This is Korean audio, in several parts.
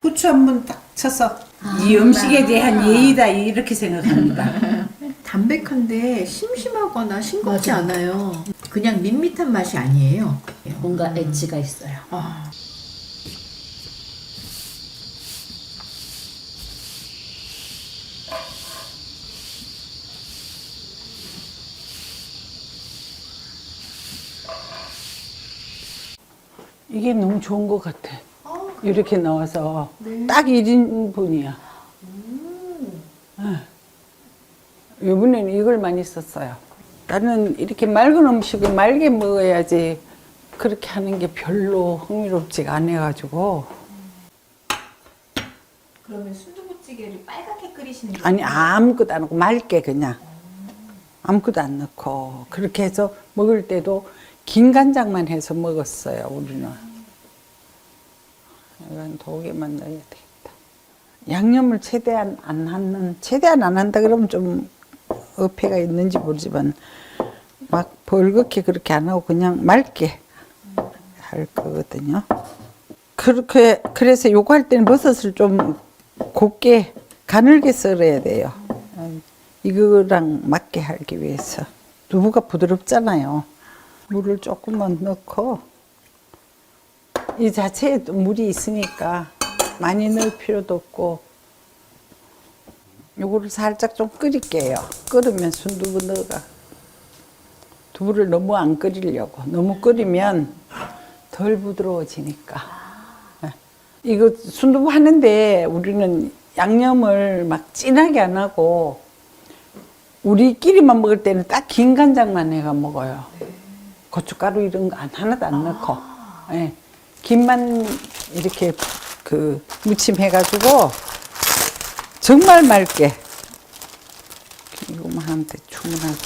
후추 한 번 딱 쳐서 이 음식에 대한 예의다 이렇게 생각합니다. 담백한데 심심하거나 싱겁지 않아요. 그냥 밋밋한 맛이 아니에요. 뭔가 엣지가 있어요. 아, 이게 너무 좋은 것 같아. 이렇게 나와서 딱 1인분이야. 이번에는 이걸 많이 썼어요. 나는 이렇게 맑은 음식을 맑게 먹어야지 그렇게 하는 게 별로 흥미롭지가 않아가지고. 그러면 순두부찌개를 빨갛게 끓이시는 거예요? 아니 아무것도 안 넣고 맑게 그냥 아무것도 안 넣고 그렇게 해서 먹을 때도 긴 간장만 해서 먹었어요 우리는. 이건 도개만 넣어야 되겠다. 양념을 최대한 안 한다 그러면 좀 어폐가 있는지 모르지만 막 벌겋게 그렇게 안 하고 그냥 맑게 할 거거든요. 그렇게 그래서 요거 할 때는 버섯을 좀 곱게 가늘게 썰어야 돼요. 이거랑 맞게 하기 위해서. 두부가 부드럽잖아요. 물을 조금만 넣고 이 자체에 물이 있으니까 많이 넣을 필요도 없고 요거를 살짝 좀 끓일게요. 끓으면 순두부 넣어가. 두부를 너무 안 끓이려고. 너무 끓이면 덜 부드러워지니까. 이거 순두부 하는데 우리는 양념을 막 진하게 안 하고 우리끼리만 먹을 때는 딱 긴 간장만 해가 먹어요. 고춧가루 이런 거 하나도 안 넣고. 예. 김만 이렇게 그 무침해가지고 정말 맑게. 이거만 하면 돼. 충분하게.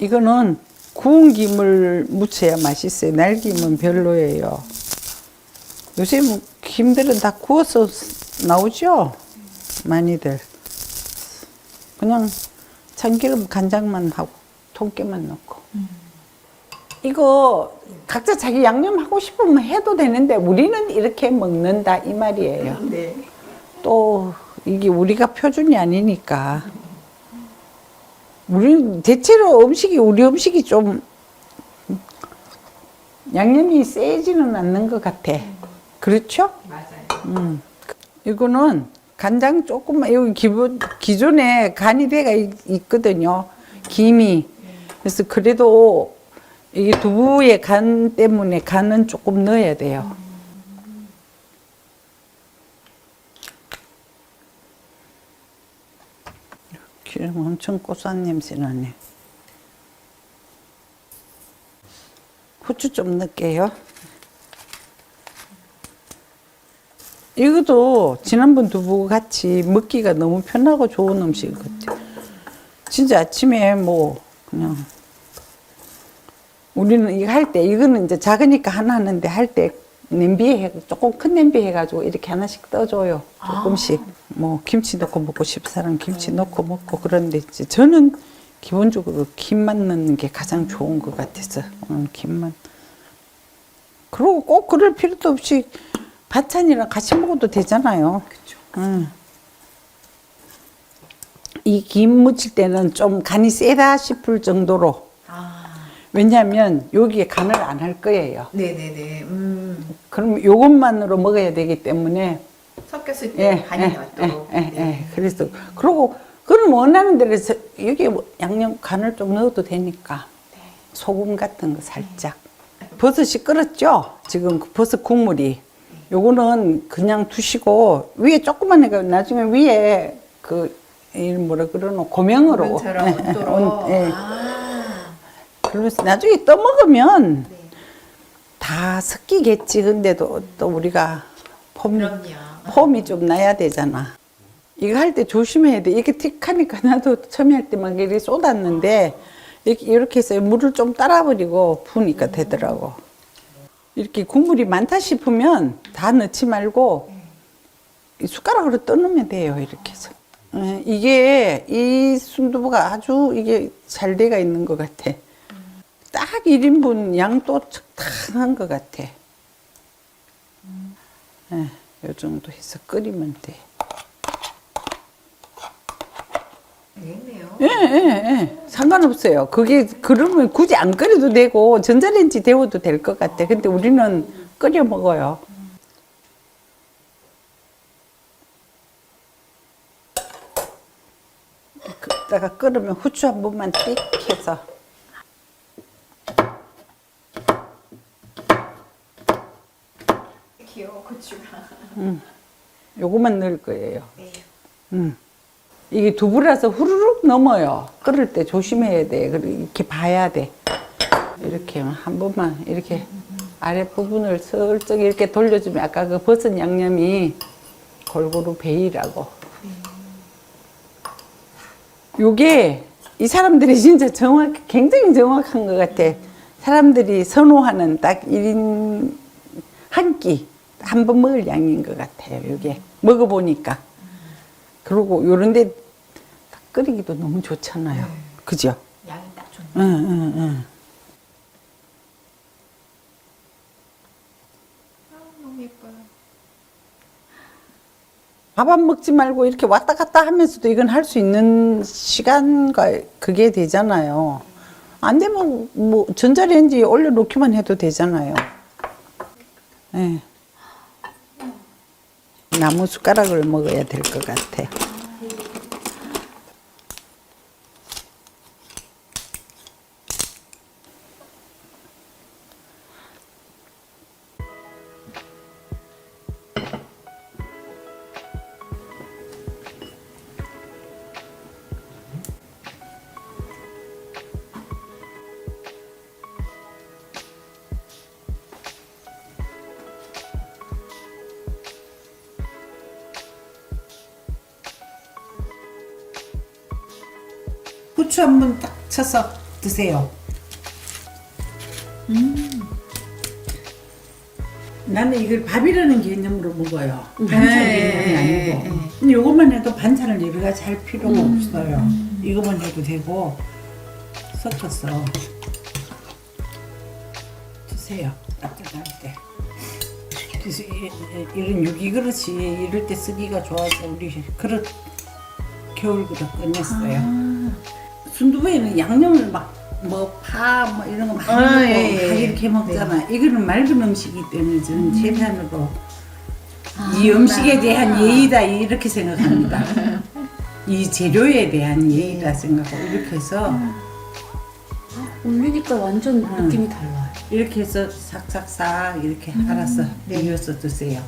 이거는 구운 김을 무쳐야 맛있어요. 날김은 별로예요. 요새 뭐 김들은 다 구워서 나오죠? 많이들. 그냥 참기름 간장만 하고 통깨만 넣고. 이거 각자 자기 양념 하고 싶으면 해도 되는데 우리는 이렇게 먹는다 이 말이에요. 네. 또 이게 우리가 표준이 아니니까. 우리 대체로 우리 음식이 좀 양념이 세지는 않는 것 같아. 그렇죠? 맞아요. 이거는 간장 조금만 여기 기존에 간이 돼가 있거든요. 김이. 그래서 그래도 이게 두부의 간 때문에 간은 조금 넣어야 돼요. 기름 엄청 고소한 냄새 나네. 후추 좀 넣을게요. 이것도 지난번 두부 같이 먹기가 너무 편하고 좋은 음식 같아요. 진짜 아침에 뭐 그냥 우리는 이거 할 때 이거는 이제 작으니까 하나 하는데 할 때 냄비에 조금 큰 냄비에 해가지고 이렇게 하나씩 떠줘요. 조금씩. 뭐 김치 넣고 먹고 싶은 사람 김치 넣고 먹고 그런데 이제 저는 기본적으로 김만 넣는 게 가장 좋은 것 같아서 김만. 그리고 꼭 그럴 필요도 없이 반찬이랑 같이 먹어도 되잖아요. 그렇죠. 이 김 무칠 때는 좀 간이 세다 싶을 정도로. 왜냐하면 여기에 간을 안 할 거예요. 네네네. 그럼 요것만으로 먹어야 되기 때문에 섞였을 때 간이 맞도록. 그래서 그리고 그걸 원하는 대로 해서 여기 양념 간을 좀 넣어도 되니까 소금 같은 거 살짝. 버섯이 끓었죠? 지금 그 버섯 국물이. 요거는 그냥 두시고 위에 조금만 해가 나중에 위에 그 뭐라 그러노 고명으로. 고명처럼 온도로. 그러면서 나중에 떠 먹으면 다 섞이겠지. 근데도 또 우리가 폼이 좀 나야 되잖아. 이거 할 때 조심해야 돼. 이게 틱 하니까 나도 처음에 할 때 막 이렇게 쏟았는데 이렇게 해서 물을 좀 따라버리고 부으니까 되더라고. 이렇게 국물이 많다 싶으면 다 넣지 말고 숟가락으로 떠놓으면 돼요. 이렇게 해서. 이게 이 순두부가 아주 이게 잘 돼가 있는 것 같아. 딱 1인분 양도 적당한 것 같아. 예, 요 정도 해서 끓이면 돼. 되겠네요. 예. 상관없어요. 그게, 그러면 굳이 안 끓여도 되고, 전자레인지 데워도 될 것 같아. 근데 우리는 끓여 먹어요. 그다가 끓으면 후추 한 번만 띡 해서. 귀여워 고추가. 요거만 넣을 거예요. 네. 이게 두부라서 후루룩 넘어요. 끓을 때 조심해야 돼. 그리고 이렇게 봐야 돼. 이렇게 한 번만 이렇게 아랫부분을 슬쩍 이렇게 돌려주면 아까 그 버섯 양념이 골고루 배이라고. 요게 이 사람들이 진짜 굉장히 정확한 것 같아. 사람들이 선호하는 딱 1인 한 끼, 한 번 먹을 양인 것 같아요. 요게 먹어보니까. 그리고 요런데 끓이기도 너무 좋잖아요. 그죠? 양이 딱 좋네. 응. 너무 예뻐요. 밥 안 먹지 말고 이렇게 왔다 갔다 하면서도 이건 할 수 있는 시간과 그게 되잖아요. 안 되면 뭐 전자레인지에 올려놓기만 해도 되잖아요. 네. 나무 숟가락을 먹어야 될 것 같아. 후추 한 번 딱 쳐서 드세요. 나는 이걸 밥이라는 개념으로 먹어요. 반찬 개념이 아니고. 근데 이것만 해도 반찬을 여러 가지 할 필요가 없어요. 이것만 해도 되고 섞어서 드세요. 따뜻할 때. 그래서 이런 유기 그릇이 이럴 때 쓰기가 좋아서 우리 그릇 겨울 그릇 꺼냈어요. 순두부에는 양념을 막 뭐 파 뭐 이런 거 많이 넣고 막 이렇게 먹잖아. 이거는 맑은 음식이기 때문에 저는 최대한으로 이 음식에 대한 예의다 이렇게 생각합니다. 이 재료에 대한 예의다 생각하고 이렇게 해서 올리니까 완전 느낌이 달라요. 이렇게 해서 싹싹싹 이렇게 알아서 비벼서 드세요.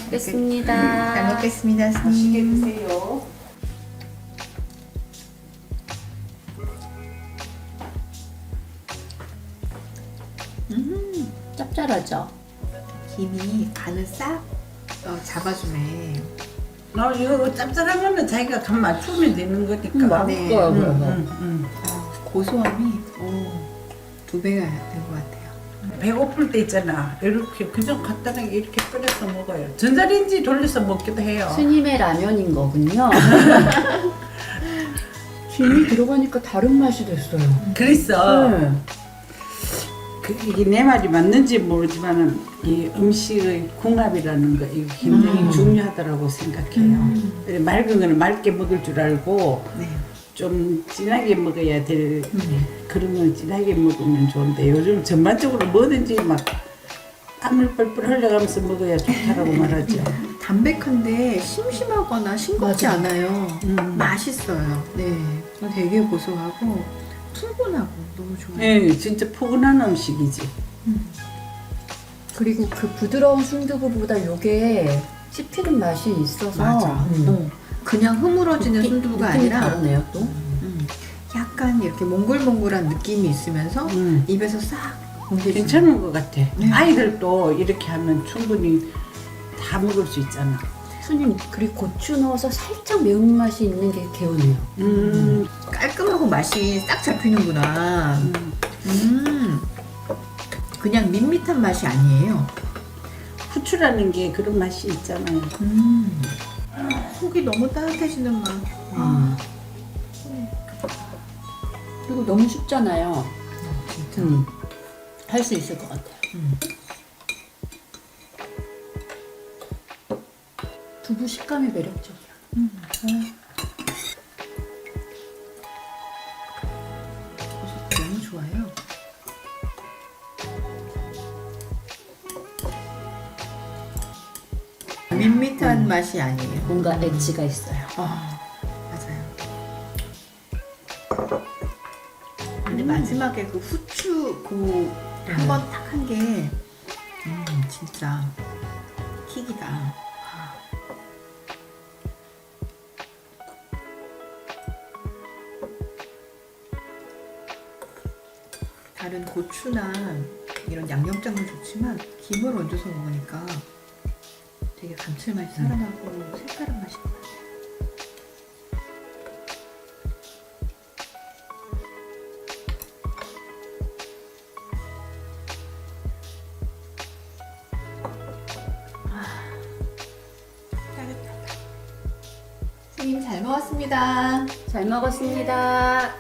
먹겠습니다. 잘 먹겠습니다. 맛있게 드세요. 짭짤하죠? 김이 간을 싹 잡아주네. 이거 짭짤하면 자기가 간 맞추면 되는 거니까. 네. 그러면. 고소함이 2배가 된 것 같아요. 배고플 때 있잖아. 이렇게 그냥 간단하게 이렇게 끓여서 먹어요. 전자레인지 돌려서 먹기도 해요. 스님의 라면인 거군요. 김이 들어가니까 다른 맛이 됐어요. 그랬어. 네. 이게 내 말이 맞는지 모르지만은 이 음식의 궁합이라는 거 이게 굉장히 중요하다고 생각해요. 맑은 거는 맑게 먹을 줄 알고 네. 좀 진하게 먹어야 될 그러면 진하게 먹으면 좋은데 요즘 전반적으로 뭐든지 막 땀을 뻘뻘 흘려가면서 먹어야 좋다라고 말하죠. 담백한데 심심하거나 싱겁지 맞아. 않아요. 맛있어요. 네. 되게 고소하고 풍부하고 너무 좋아요. 네, 진짜 포근한 음식이지. 그리고 그 부드러운 순두부보다 요게 씹히는 맛이 있어서 맞아. 그냥 흐물어지는 순두부가 느낌이 아니라 다르네요 또. 약간 이렇게 몽글몽글한 느낌이 있으면서 입에서 싹 옮겨지는. 괜찮은 것 같아. 네. 아이들도 이렇게 하면 충분히 다 먹을 수 있잖아. 스님 그리고 고추 넣어서 살짝 매운맛이 있는 게 개운해요. 깔끔하고 맛이 싹 잡히는구나. 그냥 밋밋한 맛이 아니에요. 후추라는 게 그런 맛이 있잖아요. 속이 너무 따뜻해지는 맛. 그리고 너무 쉽잖아요. 진짜. 할 수 있을 것 같아요. 두부 식감이 매력적이야. 버섯 너무 좋아요. 밋밋한 맛이 아니에요. 뭔가 엣지가 있어요. 맞아요. 근데 마지막에 그 후추 한 번 딱 한 게 진짜 킥이다. 다른 고추나 이런 양념장도 좋지만 김을 얹어서 먹으니까 되게 감칠맛이 살아나고 색다른 맛인 것 같아요. 선생님 잘 먹었습니다. 잘 먹었습니다.